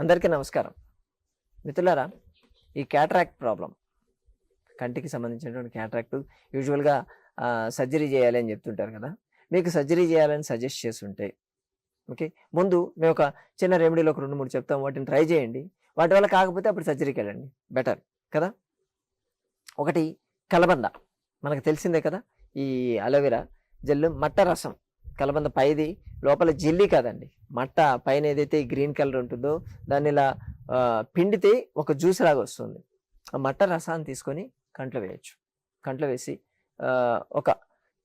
అందరికీ నమస్కారం మిత్రులారా. ఈ క్యాటరాక్ట్ ప్రాబ్లం, కంటికి సంబంధించినటువంటి క్యాటరాక్ట్ యూజువల్గా సర్జరీ చేయాలి అని చెప్తుంటారు కదా. మీకు సర్జరీ చేయాలని సజెస్ట్ చేస్తుంటే ఓకే, ముందు మేము ఒక చిన్న రెమెడీలో ఒక 2-3 చెప్తాం, వాటిని ట్రై చేయండి. వాటి వల్ల కాకపోతే అప్పుడు సర్జరీకి వెళ్ళండి, బెటర్ కదా. ఒకటి కలబంద, మనకు తెలిసిందే కదా. ఈ అలోవెరా జెల్, మట్ట రసం, కలబంద పైది, లోపల జెల్లీ కాదండి, మట్ట పైన ఏదైతే గ్రీన్ కలర్ ఉంటుందో దాన్ని ఇలా పిండితే ఒక జ్యూస్ లాగా వస్తుంది. ఆ మట్ట రసాన్ని తీసుకొని కంట్లో వేయచ్చు. కంట్లో వేసి ఒక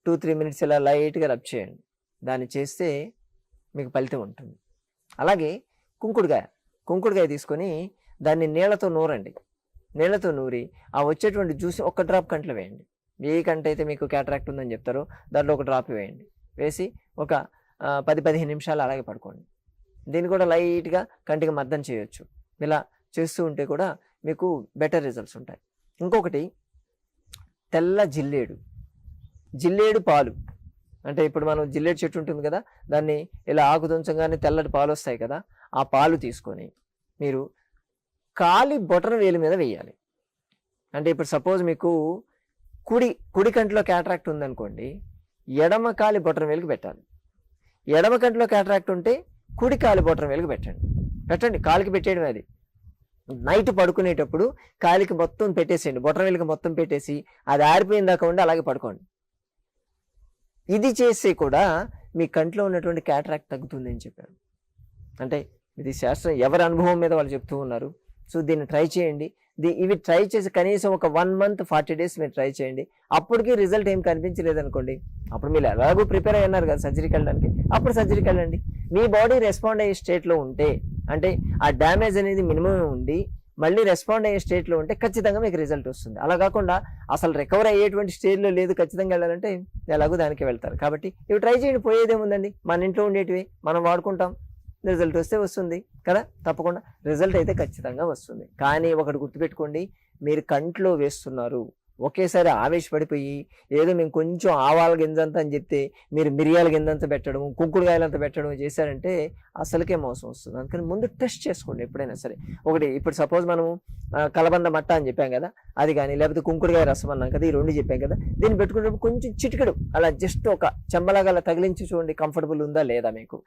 2-3 మినిట్స్ ఇలా లైట్గా రబ్ చేయండి. దాన్ని చేస్తే మీకు ఫలితం ఉంటుంది. అలాగే కుంకుడుకాయ తీసుకొని దాన్ని నీళ్ళతో నూరండి. నీళ్ళతో నూరి ఆ వచ్చేటువంటి జ్యూస్ ఒక డ్రాప్ కంట్లో వేయండి. ఏ కంట అయితే మీకు క్యాటరాక్ట్ ఉందని చెప్తారో దాంట్లో ఒక డ్రాప్ వేయండి. వేసి ఒక 10-15 నిమిషాలు అలాగే పడుకోండి. దీన్ని కూడా లైట్గా కంటికి మర్దన చేయొచ్చు. ఇలా చేస్తూ ఉంటే కూడా మీకు బెటర్ రిజల్ట్స్ ఉంటాయి. ఇంకొకటి తెల్ల జిల్లేడు పాలు, అంటే ఇప్పుడు మనం జిల్లేడు చెట్టు ఉంటుంది కదా, దాన్ని ఇలా ఆకు తుంచగానే తెల్లటి పాలు వస్తాయి కదా, ఆ పాలు తీసుకొని మీరు కాలి బొటన వేలు మీద వేయాలి. అంటే ఇప్పుడు సపోజ్ మీకు కుడి కంటిలో క్యాటరాక్ట్ ఉందనుకోండి, ఎడమ కాలి బొటన వేలుకి పెట్టాలి. ఎడమ కంటిలో క్యాటరాక్ట్ ఉంటే కుడి కాలి బొటన వేలుకి పెట్టండి. కాలికి పెట్టేయడం. అది నైట్ పడుకునేటప్పుడు కాలికి మొత్తం పెట్టేసేయండి, బొటన వేలుకి మొత్తం పెట్టేసి అది ఆరిపోయిన దాకా ఉండి అలాగే పడుకోండి. ఇది చేస్తే కూడా మీ కంట్లో ఉన్నటువంటి క్యాటరాక్ట్ తగ్గుతుంది అని చెప్పారు. అంటే ఇది శాస్త్రం, ఎవరి అనుభవం మీద వాళ్ళు చెప్తూ ఉన్నారు. సో దీన్ని ట్రై చేయండి. ఇవి ట్రై చేసి కనీసం ఒక 1 మంత్ 40 డేస్ మీరు ట్రై చేయండి. అప్పటికి రిజల్ట్ ఏం కనిపించలేదు అనుకోండి, అప్పుడు మీరు ఎలాగో ప్రిపేర్ అయ్యారు కదా సర్జరీకి వెళ్ళడానికి, అప్పుడు సర్జరీకి వెళ్ళండి. మీ బాడీ రెస్పాండ్ అయ్యే స్టేట్లో ఉంటే, అంటే ఆ డ్యామేజ్ అనేది మినిమం ఉండి మళ్ళీ రెస్పాండ్ అయ్యే స్టేట్లో ఉంటే ఖచ్చితంగా మీకు రిజల్ట్ వస్తుంది. అలా కాకుండా అసలు రికవర్ అయ్యేటువంటి స్టేజ్లో లేదు, ఖచ్చితంగా వెళ్ళాలంటే ఎలాగో దానికి వెళ్తారు. కాబట్టి ఇవి ట్రై చేయండి, పోయేదేముందండి. మన ఇంట్లో ఉండేటివి మనం వాడుకుంటాం, రిజల్ట్ వస్తే వస్తుంది కదా, తప్పకుండా రిజల్ట్ అయితే ఖచ్చితంగా వస్తుంది. కానీ ఒకటి గుర్తుపెట్టుకోండి, మీరు కంట్లో వేస్తున్నారు, ఒకేసారి ఆవేశపడిపోయి ఏదో మేము కొంచెం ఆవాల గింజంత అని చెప్తే మీరు మిరియాల గింజంత పెట్టడం, కుంకుడుకాయలంత పెట్టడం చేశారంటే అసలుకే మోసం వస్తుంది. అందుకని ముందు టెస్ట్ చేసుకోండి ఎప్పుడైనా సరే. ఒకటి ఇప్పుడు సపోజ్ మనము కలబంద మట్ట అని చెప్పాం కదా, అది కానీ లేకపోతే కుంకుడుకాయ రసం అన్నాం కదా, ఈ 2 చెప్పాం కదా, దీన్ని పెట్టుకునేటప్పుడు కొంచెం చిటికెడు అలా జస్ట్ ఒక చెంబలాగా అలా తగిలించి చూడండి, కంఫర్టబుల్ ఉందా లేదా మీకు.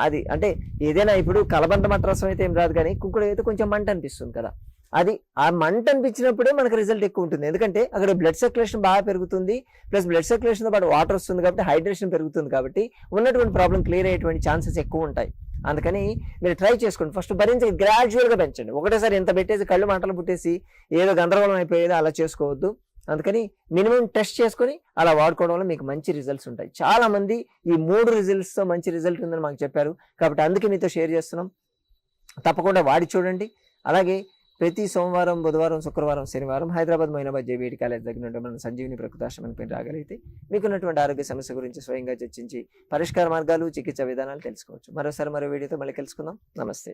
అది అంటే ఏదైనా ఇప్పుడు కలబంద మట్ట రసం అయితే ఏం రాదు, కానీ కుంకుడు అయితే కొంచెం మంట అనిపిస్తుంది కదా, అది ఆ మంట అనిపించినప్పుడే మనకు రిజల్ట్ ఎక్కువ ఉంటుంది. ఎందుకంటే అక్కడ బ్లడ్ సర్క్యులేషన్ బాగా పెరుగుతుంది, ప్లస్ బ్లడ్ సర్క్యులేషన్తో పాటు వాటర్ వస్తుంది కాబట్టి హైడ్రేషన్ పెరుగుతుంది, కాబట్టి ఉన్నటువంటి ప్రాబ్లం క్లియర్ అయ్యేటువంటి ఛాన్సెస్ ఎక్కువ ఉంటాయి. అందుకని మీరు ట్రై చేసుకోండి. ఫస్ట్ భరించి గ్రాడ్యువల్గా పెంచండి. ఒకటేసారి ఎంత పెట్టేసి కళ్ళు మంటలు పుట్టేసి ఏదో గందరగోళం అయిపోయేది అలా చేసుకోవద్దు. అందుకని మినిమం టెస్ట్ చేసుకొని అలా వాడుకోవడం వల్ల మీకు మంచి రిజల్ట్స్ ఉంటాయి. చాలా మంది ఈ 3 రిజల్ట్స్తో మంచి రిజల్ట్ ఉందని మాకు చెప్పారు, కాబట్టి అందుకే మీతో షేర్ చేస్తున్నాం. తప్పకుండా వాడి చూడండి. అలాగే ప్రతి సోమవారం, బుధవారం, శుక్రవారం, శనివారం హైదరాబాద్ మొయినాబాద్ జేబీడి కాలేజ్ దగ్గర మన సంజీవిని ప్రకృతాశ్రమం పేరు రాగలిగితే మీకున్నటువంటి ఆరోగ్య సమస్య గురించి స్వయంగా చర్చించి పరిష్కార మార్గాలు, చికిత్సా విధానాలు తెలుసుకోవచ్చు. మరో వీడియోతో మళ్ళీ కలుసుకుందాం. నమస్తే.